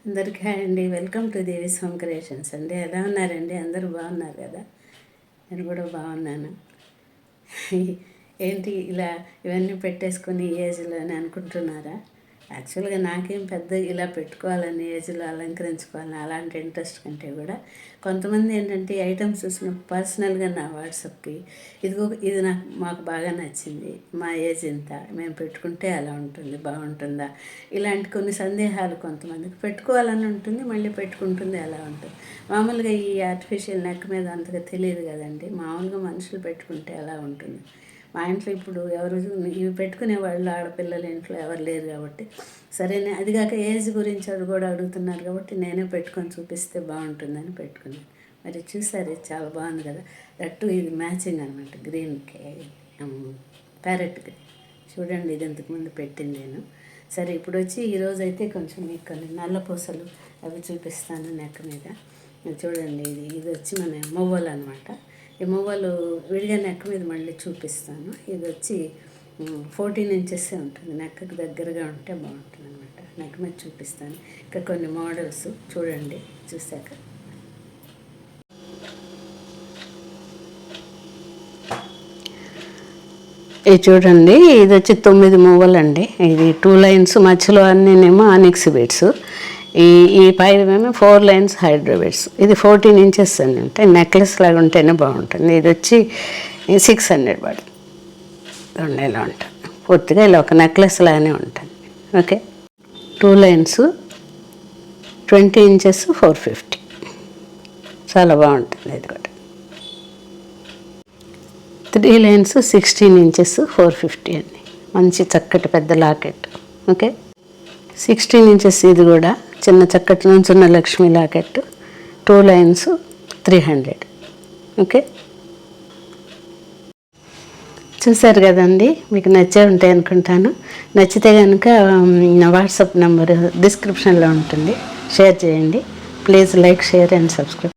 అందరికీ హాయ్ అండి. Welcome to Devi's home creations అండి. ఎలా ఉన్నారండి? అందరూ బాగున్నారు కదా? నేను కూడా బాగున్నాను. ఏంటి ఇలా ఇవన్నీ పెట్టేసుకుని ఈ ఏజ్లో అని అనుకుంటున్నారా? యాక్చువల్గా నాకేం పెద్ద ఇలా పెట్టుకోవాలని ఏజ్లో అలంకరించుకోవాలని అలాంటి ఇంట్రెస్ట్ కంటే కూడా కొంతమంది ఏంటంటే ఐటమ్స్ చూసిన పర్సనల్గా నా వాట్సాప్కి ఇది మాకు బాగా నచ్చింది, మా ఏజ్ ఇంత, మేము పెట్టుకుంటే అలా ఉంటుంది, బాగుంటుందా, ఇలాంటి కొన్ని సందేహాలు కొంతమందికి పెట్టుకోవాలని ఉంటుంది, మళ్ళీ పెట్టుకుంటుంది అలా ఉంటుంది. మామూలుగా ఈ ఆర్టిఫిషియల్ నెక్ మీద అంతగా తెలియదు కదండి. మామూలుగా మనుషులు పెట్టుకుంటే అలా ఉంటుంది. మా ఇంట్లో ఇప్పుడు ఎవరు ఇవి పెట్టుకునే వాళ్ళు ఆడపిల్లల ఇంట్లో ఎవరు లేరు కాబట్టి సరేనే. అదిగాక ఏజ్ గురించి అది కూడా అడుగుతున్నారు కాబట్టి నేనే పెట్టుకొని చూపిస్తే బాగుంటుందని పెట్టుకున్నాను. మరి చూసారు, చాలా బాగుంది కదా. దట్టు ఇది మ్యాచింగ్ అనమాట, గ్రీన్కి ప్యారెట్ గ్రీన్. చూడండి, ఇది ఇంతకుముందు పెట్టింది నేను. సరే, ఇప్పుడు వచ్చి ఈరోజు అయితే కొంచెం మీకు కొన్ని నల్ల పూసలు అవి చూపిస్తాను నెక్ మీద. చూడండి, ఇది వచ్చి మన మొవ్వలు అనమాట. ఈ మొవ్వలు విడిగా నెక్ మీద మళ్ళీ చూపిస్తాను. ఇది వచ్చి 14 ఇంచెస్ ఉంటుంది. నెక్కకి దగ్గరగా ఉంటే బాగుంటుంది అనమాట. నెక్ మీద చూపిస్తాను. ఇంకా కొన్ని మోడల్స్ చూడండి చూశాక. ఇది చూడండి, ఇది వచ్చి 9 మువ్వలండి. ఇది 2 లైన్స్, మధ్యలో అన్నీనేమో ఆనిక్స్ బీడ్స్. ఈ పైన 4 లైన్స్ హైడ్రో బీడ్స్. ఇది 14 ఇంచెస్ అని ఉంటాయి. నెక్లెస్ లాగా ఉంటేనే బాగుంటుంది. ఇది వచ్చి 600 పడుతుంది. ఇలా ఉంటుంది, పూర్తిగా ఇలా ఒక నెక్లెస్ లాగానే ఉంటుంది. Okay, 2 lines 20 inches 450. చాలా బాగుంటుంది. ఇది కూడా 3 లైన్స్ 16 ఇంచెస్ 450 అండి. మంచి చక్కటి పెద్ద లాకెట్. ఓకే, 16 ఇంచెస్ ఇది కూడా చిన్న చక్కటి నుంచున్న లక్ష్మీ లాకెట్. 2 లైన్స్ 300. ఓకే, చూసారు కదండి. మీకు నచ్చే ఉంటాయి అనుకుంటాను. నచ్చితే కనుక నా వాట్సాప్ నెంబర్ డిస్క్రిప్షన్లో ఉంటుంది, షేర్ చేయండి. Please like, share and subscribe.